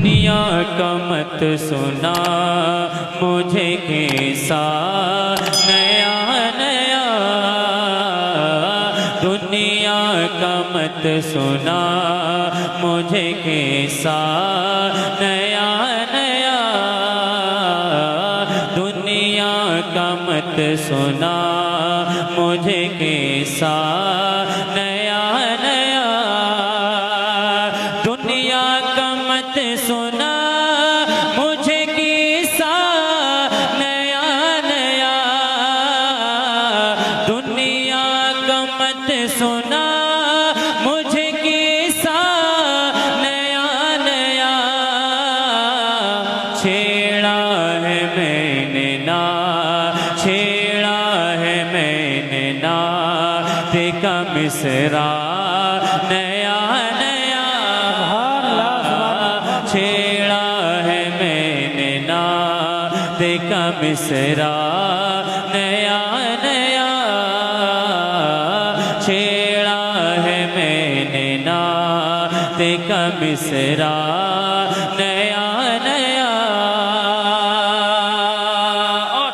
दुनिया का मत सुना मुझे कैसा नया नया, दुनिया का मत सुना मुझे कैसा नया नया, दुनिया का मत सुना मुझे कैसा नया नया, दुनिया का मत सुना मुझे किस्सा नया नया, दुनिया का मत सुना मुझे किस्सा नया नया, छेड़ा है मैंने ना, छेड़ा है मैंने ना देखा मिसरा नया नया, छेड़ा है मैंने ना देखा मिसरा नया नया, छेड़ा है मैंने ना देखा मिसरा नया नया। और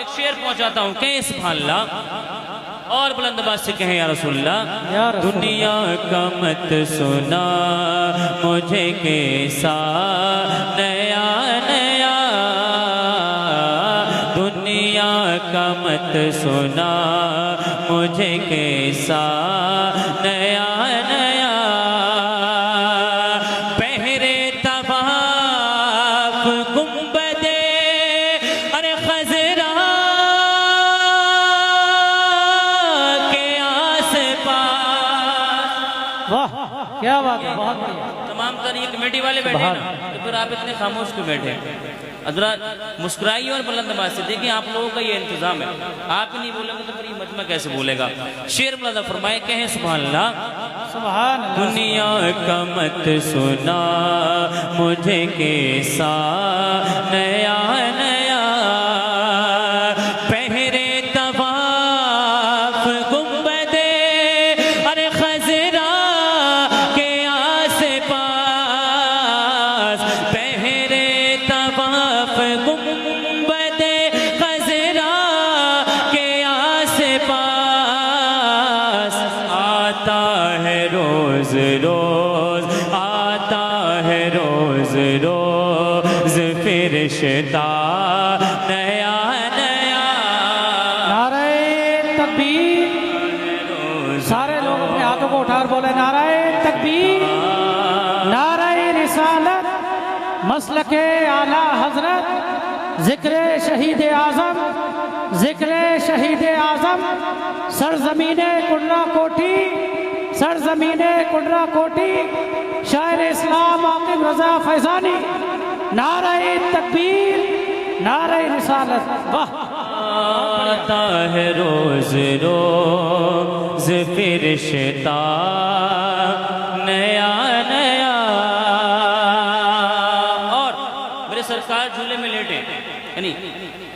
एक शेर पहुंचाता हूं, कहें सुभान अल्लाह और बुलंद आवाज से कहें या रसूलल्लाह। दुनिया का मत सुना मुझे कैसा नया नया, दुनिया का मत सुना मुझे कैसा नया नया, पहरे तवाफ गुंबदे अरे खजरा के आस पास। वाह क्या बात है, बहुत बढ़िया। तमाम तर ये कमेटी वाले बैठे हैं ना, तो फिर आप इतने खामोश क्यों बैठे हैं? अजरा मुस्कुराइए और बुलंद आवाज से, देखिए आप लोगों का ये इंतजाम है, आप ही नहीं बोलेंगे तो फिर ये मजमा कैसे बोलेगा। शेर बुलंद फरमाए, कहें सुभान अल्लाह। सुभान अल्लाह। दुनिया का मत सुना मुझे कैसा नया नया, पहरे तवाफ गुंबदे अरे खजरा के आस पास, पहरे तवाफ गुंबदे खजरा के आस पास, आता है रोज रोज, आता है रोज रोज फिरिश्ता नया नया, नारे तकबीर। सारे लोग अपने हाथों को उठाकर बोले नारे तकबीर, नारे रिसालत, मसलके आला हजरत, जिक्र शहीद आजम, जिक्र शहीद आजम, सरजमीने कुर्रा कोठी, सरजमीने कुर्रा कोठी, शायर इस्लाम आकिब रजा फैजानी, नारे तकबीर, नारे रिसालत। वाह, आता है रोज रोज फिरिश्ता नया नया। और मेरे सरकार झूले में लेटे, यानी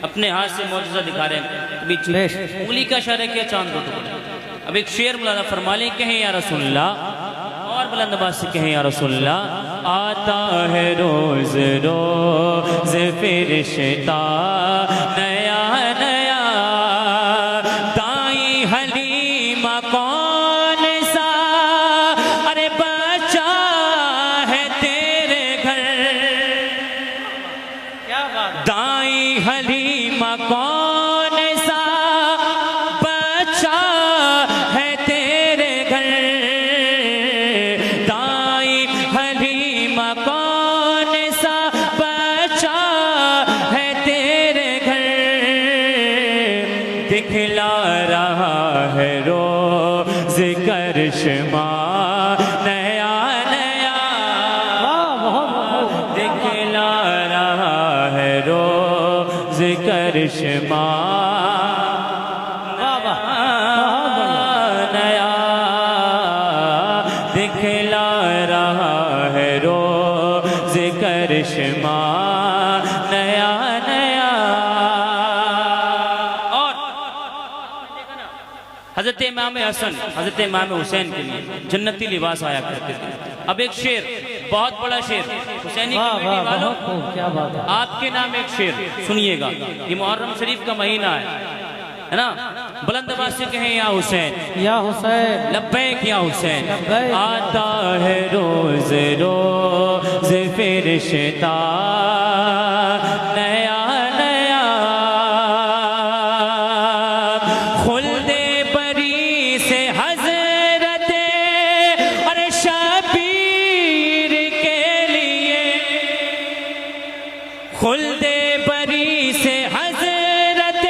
अपने हाथ से मौजूदा दिखा रहे हैं, बीच उंगली का इशारा किया, चांद को टुकड़ा। अब एक शेर बुलाना फरमा ले, कहें या रसूलल्लाह और बुलंद आवाज से कहें या रसूलल्लाह। आता है रोज रोज फिरिश्ता नया नया, दाई हलीमा कौन सा अरे बच्चा है तेरे घर, क्या बात। दाई हलीमा कौन सा बच्चा है तेरे घर, दाई हलीमा कौन सा बच्चा है तेरे घर, दिखला रहा है रोज़ करिश्मा नया नया, दिखला रहा है रोज़ करिश्मा नया, दिखला रहा है रोज़ करिश्मा नया नया। और हजरत इमाम हसन, हजरत इमाम हुसैन के लिए जन्नती लिबास आया करते थे। अब एक शेर बहुत बड़ा शेर हुसैनी वाह कमेटी वाह, वालों, बहुत खूब, क्या बात है। आपके नाम एक शेर सुनिएगा। ये मुहर्रम शरीफ का महीना है ना। बुलंद आवाज से कहें या हुसैन, या हुसैन, लब्बैक या हुसैन। लब्बैक। आता है रोज रोज फिरिश्ता नया नया, खुल्दे बरी से हजरत और शबीर के लिए, खुल्दे बरी से हजरत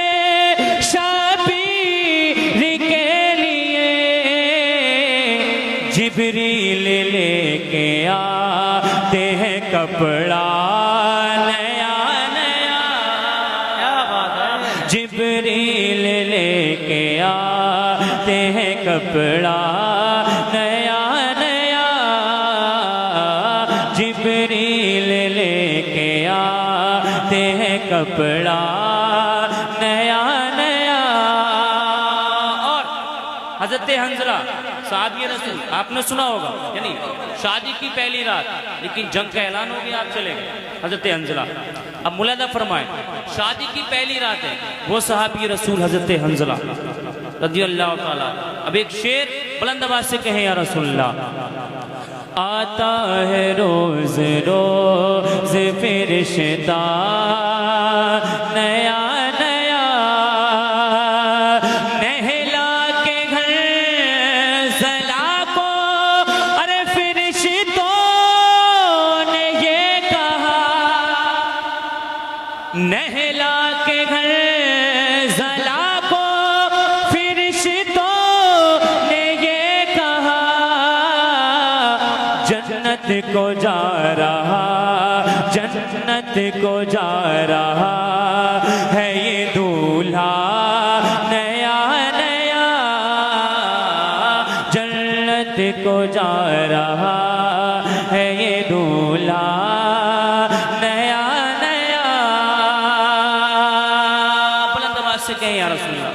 शबीर के लिए, जिब्रील लेके आते हैं कपड़ा नया नया, क्या बात है। जिब्रील लेके आते हैं कपड़ा नया नया, जिब्रील लेके आते हैं कपड़ा नया नया। और हजरत हंजला साहबी रसूल आपने सुना होगा, यानी शादी की पहली रात लेकिन जंग का ऐलान हो गया, आप चले गए हजरत हंजला। अब मुलादा फरमाएं, शादी की पहली रात है, वो सहाबी रसूल हजरत हंजला रज़ी अल्लाह ताला। अब एक शेर बुलंद आवाज से कहें या रसूलल्लाह। आता है रोज रोज फिरिश्ता नया नया, नहला के घर सला को, अरे फिरिश्तों ने ये कहा, नहला के घर सला को फिरिश्तों ने ये कहा, जन्नत को जा रहा, जन्नत को जा रहा है ये दूल्हा नया नया, जन्नत को जा रहा है ये दूल्हा नया नया। बुलंद आवाज से कहें या रसूलल्लाह।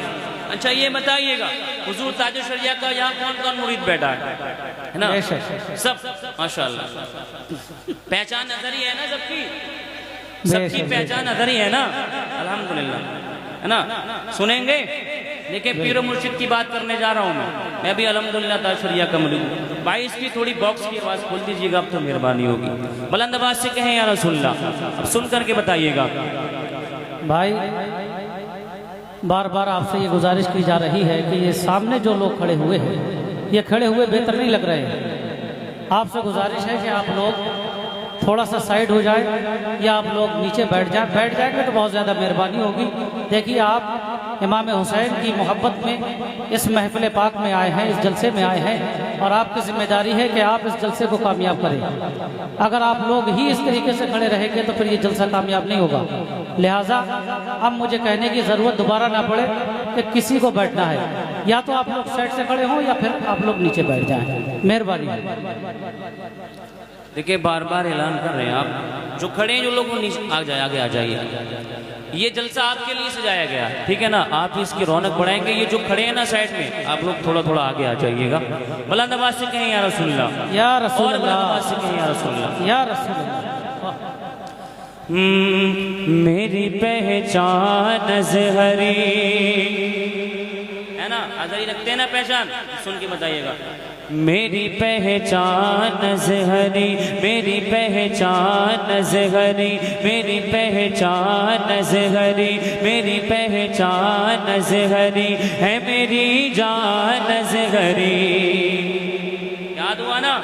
अच्छा ये बताइएगा, हुजूर ताज शरिया का यहाँ कौन कौन मुरीद बैठा है ना? बेशक। सब माशाल्लाह। पहचान नजर ही है ना सबकी, सबकी बेशक, पहचान नजर ही है ना, अल्हम्दुलिल्लाह, है ना। सुनेंगे, लेकिन पीरो मुर्शिद की बात करने जा रहा हूँ मैं भी अल्हम्दुलिल्लाह ताज शरिया का मुरीद हूँ। भाई इसकी थोड़ी बॉक्स की आवाज खोल दीजिएगा, अब तो मेहरबानी होगी। बुलंद आवाज से कहें या रसूलल्लाह। अब सुन करके बताइएगा। भाई बार बार आपसे ये गुजारिश की जा रही है कि ये सामने जो लोग खड़े हुए हैं, ये खड़े हुए बेहतर नहीं लग रहे हैं। आपसे गुजारिश है कि आप लोग थोड़ा सा साइड हो जाए या आप लोग नीचे बैठ जाएं। बैठ जाएंगे तो बहुत ज़्यादा मेहरबानी होगी। देखिए आप इमाम हुसैन की मोहब्बत में इस महफिल पाक में आए हैं, इस जलसे में आए हैं, और आपकी जिम्मेदारी है कि आप इस जलसे को कामयाब करें। अगर आप लोग ही इस तरीके से खड़े रहेंगे तो फिर ये जलसा कामयाब नहीं होगा। लिहाजा अब मुझे कहने की ज़रूरत दोबारा ना पड़े कि किसी को बैठना है, या तो आप लोग साइड से खड़े हों या फिर आप लोग नीचे बैठ जाएं। मेहरबानी। देखिए बार बार ऐलान कर रहे हैं आप जो खड़े हैं, जो लोग वो नीचे आगे आ जाइए। ये जलसा आपके लिए सजाया गया है, ठीक है ना। आप इसकी रौनक बढ़ाएंगे। ये जो खड़े हैं ना साइड में, आप लोग थोड़ा थोड़ा आगे आ जाइएगा। बुलंद आवाज से कहें या रसूलल्लाह, या और बुलंद रसूलल्लाह, आवाज से कहें या रसूलल्लाह। या रसूलल्लाह। मेरी पहचान अज़हरी है ना, अज़हरी रखते हैं ना पहचान, सुन के बताइएगा। मेरी पहचान अज़हरी, मेरी पहचान अज़हरी, मेरी पहचान अज़हरी, मेरी पहचान अज़हरी है, मेरी जान अज़हरी। याद हुआ ना,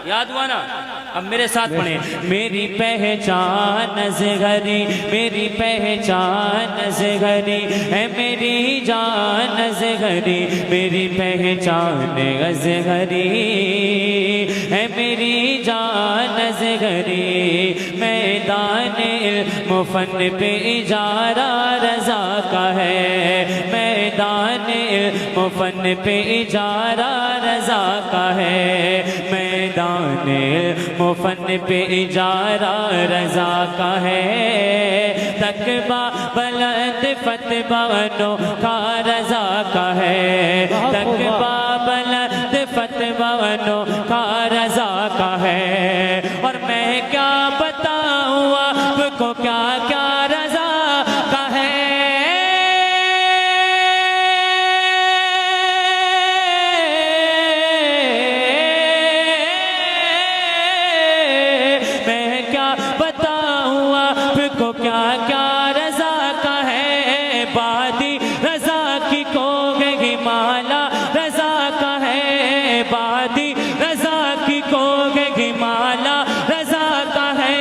याद हुआ ना। अब मेरे साथ पढ़े। मेरी पहचान अज़हरी, मेरी पहचान अज़हरी है, मेरी जान अज़हरी, मेरी पहचान अज़हरी है, मेरी जान अज़हरी। मैदान मुफन पे इजारा रज़ा का है, मैदान मुफन पे इजारा रज़ा का है, मैदान मुफन पे इजारा रज़ा का है। तकबा बुलंद फतबा अनोखा रज़ा का है, तकबा बुलंद फतबा अनोखा रज़ा का है। आपको क्या क्या रजा का है। मैं क्या बताऊँ आपको क्या क्या रजा का है। बादी रजा की कोगे माला रजा का है। बादी रजा की कोगे माला रजा का है।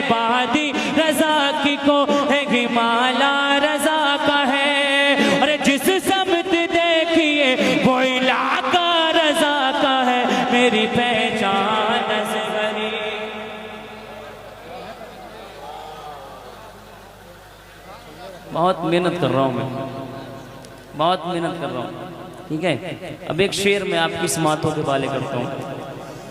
बादी रजा की कोगे माला रजा का है। अरे जिस समत देखिए वो इलाका रजा का है। मेरी पहचान असगरी। बहुत मेहनत कर रहा हूँ मैं, बहुत मेहनत कर रहा हूँ, ठीक है। अब एक शेर में आपकी समातों के वाले करता हूँ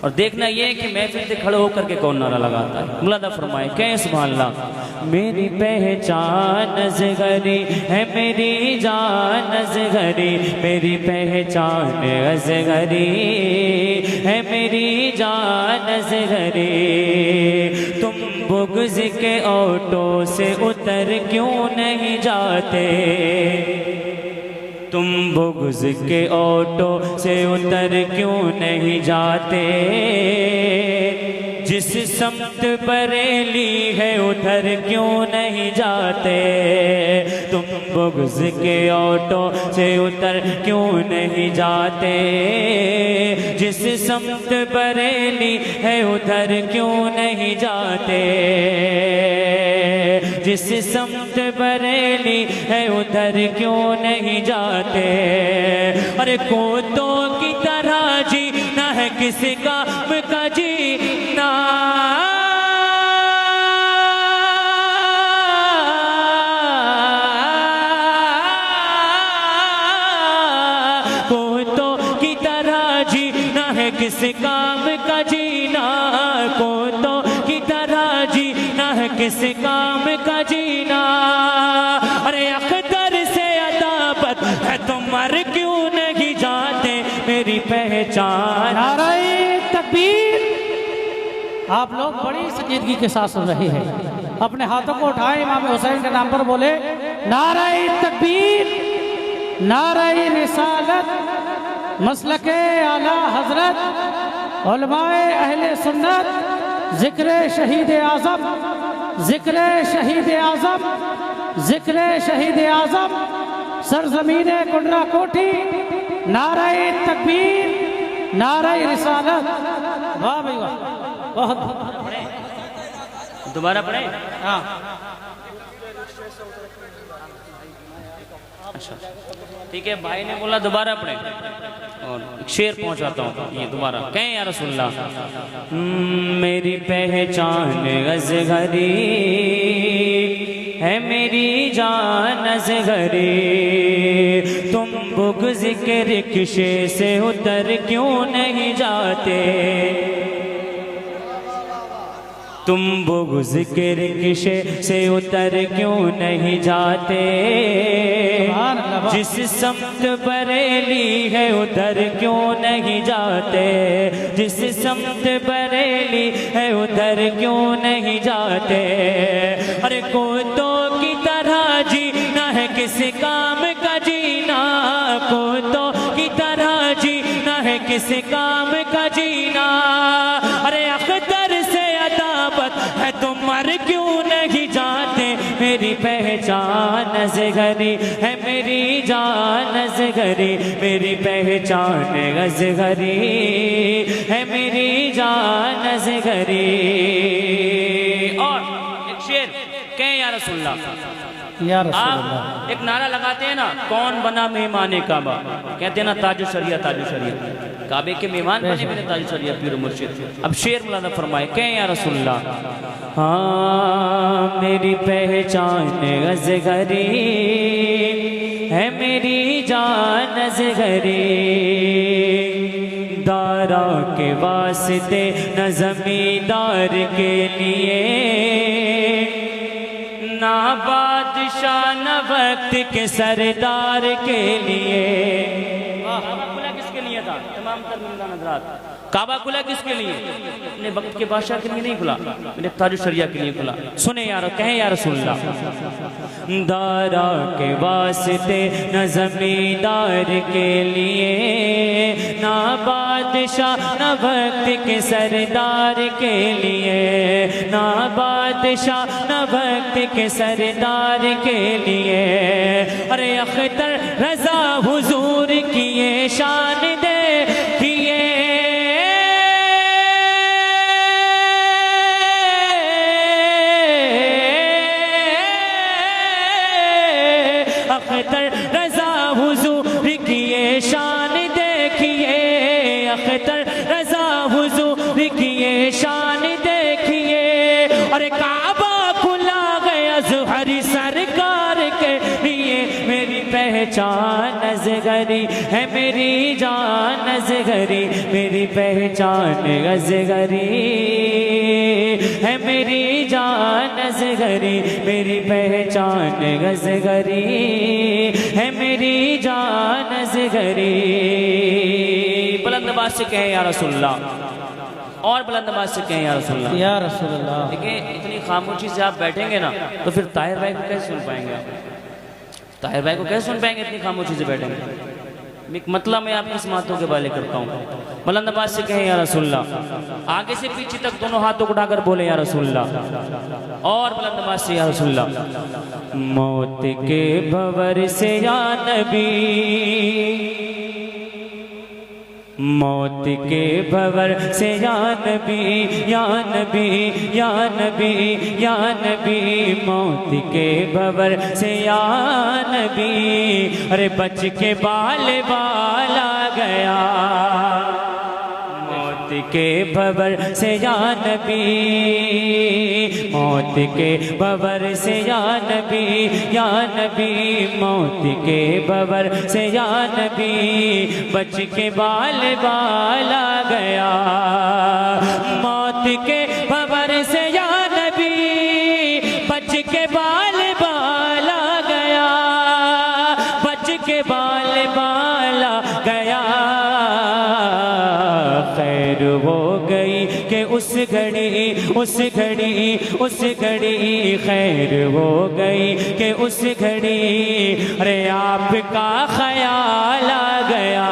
और देखना ये है कि महफिल से खड़े होकर के कौन नारा लगाता है। मुलादा फरमाए कहें सुभान अल्लाह। मेरी पहचान असगरी है मेरी जान असगरी। मेरी पहचान असगरी है मेरी जान असगरी। तुम बुग़्ज़ के ऑटो से उतर क्यों नहीं जाते। तुम बुग़्ज़ के ऑटो से उतर क्यों नहीं जाते। जिस समत बरेली है उधर क्यों नहीं जाते। तुम बुग़्ज़ के ऑटो से उतर क्यों नहीं जाते। जिस समत बरेली है उधर क्यों नहीं जाते। जिस समत बरेली है उधर क्यों नहीं जाते। अरे कोतों की तरह जीना है किसी काम का जीना। कोतों की तरह जीना है किसी काम का जीना। कोतों की तरह जीना है किसी काम का जीना। अरे अख्तर से अदाबत है तो मर क्यों नहीं जाते। मेरी पहचान। नारे तकबीर। आप लोग बड़ी संजीदगी के साथ सुन रहे हैं। अपने हाथों को उठाए इमाम हुसैन के नाम पर बोले नारे तकबीर नारे रिसालत मसलके आला हजरत उलमाए अहले सुन्नत जिक्र शहीद आज़म जिक्र शहीद आज़म जिक्र शहीद आज़म सरजमीन कुंडरा कोठी। नारे तकबीर नारे रिसालत। वाह भाई वाह, बहुत। दोबारा पढ़े। हाँ अच्छा ठीक है, भाई ने बोला दोबारा पढ़े और शेर पहुंचाता हूँ। ये दोबारा कहें या रसूलुल्लाह। मेरी पहचान असगरी है मेरी जान असगरी। तुम बुग़्ज़ के रिक्शे से उतर क्यों नहीं जाते। तुम बुग़्ज़ के रिक्शे से उतर क्यों नहीं जाते। जिस समत बरेली है उधर क्यों नहीं जाते। जिस समत बरेली है उधर क्यों नहीं जाते। अरे कोतों की तरह जीना है किसी काम का जीना। कोतों की तरह जीना है किसी काम का जीना। अरे अख्तर से अदाबत है तो मर क्यों नहीं जाते। मेरी पहचान असगरी है मेरी जान असगरी। मेरी पहचान असगरी है मेरी जान असगरी। और एक शेर कहें या रसूलुल्लाह। आप एक नारा लगाते हैं ना, कौन बना मेहमान काबा। कहते हैं ना ताजु शरिया ताजु शरिया। काबे के मेहमान बने मेरे ताजु शरिया पीर मुर्शिद। अब शेर मुलादा फरमाए कहें या रसूलुल्लाह। हाँ मेरी पहचान असगरी है मेरी जान असगरी। दारा के वास्ते न जमींदार के लिए ना बादशाह न वक्त के सरदार के लिए। किसके लिए था तमाम तर हज़रात। काबा खुला किसके लिए? अपने वक्त के बादशाह के लिए नहीं खुला, मैंने ताज शरिया के लिए खुला। सुने यार, कहें या रसूलुल्लाह। दारा के वास्ते न जमींदार के लिए, ना बादशाह न वक्त के सरदार के लिए, ना बादशाह न वक्त के सरदार के लिए। अरे अख्तर रजा हुजूर की ये शान दे किए, अख्तर रजा हुजूर की ये शान देखिए, अख्तर रजा हुजूर की ये शान देखिए। अरे काबा खुला गया ज़ुहरी सरकार के लिए, मेरी पहचान असगरी है, मेरी जान असगरी, मेरी पहचान असगरी है, मेरी जान असगरी, मेरी पहचान असगरी है, मेरी जान असगरी। बुलंद आवाज से कहें या रसूलुल्लाह, और बुलंद आवाज से कहें या रसूलुल्लाह। या रसूलुल्लाह। देखिए इतनी खामोशी से आप बैठेंगे ना तो फिर ताहिर भाई को कैसे सुन पाएंगे आप? ताहिर भाई को कैसे सुन पाएंगे इतनी खामोशी से बैठेंगे? एक मतलब मैं आपकी समातों के बारे करता हूँ। बुलंद आवाज से कहें या रसूलुल्लाह। आगे से पीछे तक दोनों हाथों को उठाकर बोले या रसूलुल्लाह, और बुलंद आवाज से या रसूलुल्लाह। मौत के भंवर से या नबी, मौत के भंवर से या नबी, या नबी, या नबी, या नबी, मौत के भंवर से या नबी। अरे बच के बाल बाला गया, मौत के भंवर से या नबी, मौत के भंवर से या नबी, या नबी, मौत के भंवर से या नबी। बच के बाल बाला गया, मौत के भंवर से या नबी, बच के बाल बाला गया, बच के बाल बाला गया। खैर हो गई कि उस घड़ी, उस घड़ी, उस घड़ी, खैर हो गई कि उस घड़ी। अरे आपका ख्याल आ गया,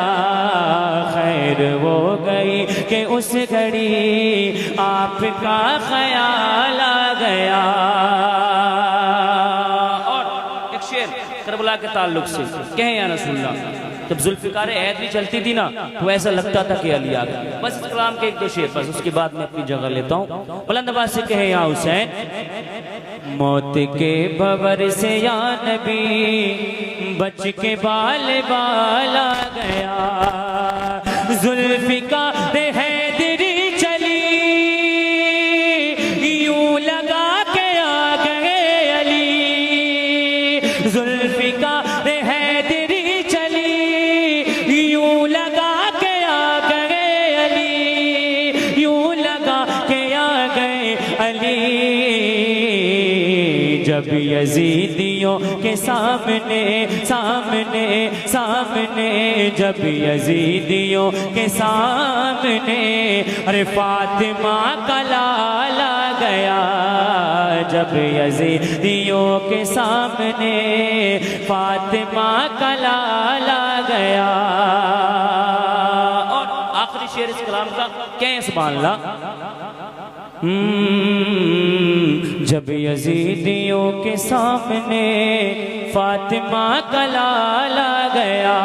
खैर हो गई कि उस घड़ी, आपका ख्याल आ गया। और एक शेर करबला के ताल्लुक से कहें या रसूलुल्लाह। जब जुल्फ़िकार हैदरी चलती थी ना तो ऐसा लगता था कि अली आ गया। बस इस कलाम के एक दो शेर, बस उसके बाद मैं अपनी जगह लेता हूँ। बुलंद आवाज से कहे या हुसैन। मौत के भंवर से या नबी, बच के बाल बाला गया। जुल्फ़िकार हैदरी चली, यूं लगा के आ गए अली। जुल्फ़िकार हैदरी चली, यूं लगा के आ गए अली, यूं लगा के आ गए अली। जब यजीदियों के सामने, सामने, सामने, जब यजीदियों के सामने, अरे फातिमा का लाला गया। जब यजीदियों के सामने, फातिमा का लाला गया। और आखिरी शेर इस कलाम का क्या सुभान अल्लाह। जब यजीदियों के सामने फातिमा का लाला गया।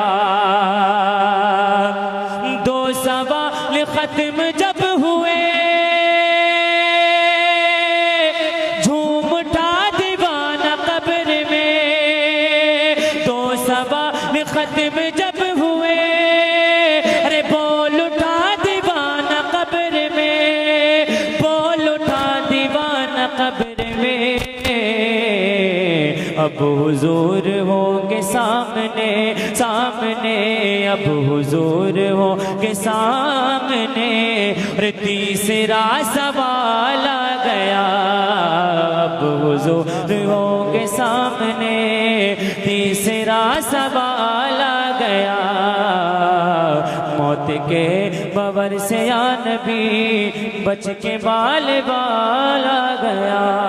दो सवाल खत्म जब हुए, झूम उठा दीवाना कब्र में। दो सवाल खत्म जब हुए, अरे बोल उठा दीवाना कब्र में, बोल उठा दीवाना कब्र में। अब हुजूर होंगे सामने, सामने, अब हुजूर होंगे सामने। अरे तीसरा सवाल आ गया, अब हुजूर होंगे सामने। तीसरा सवाल आ गया, मौत के बवर से या नबी बच के बाल बाल आ गया।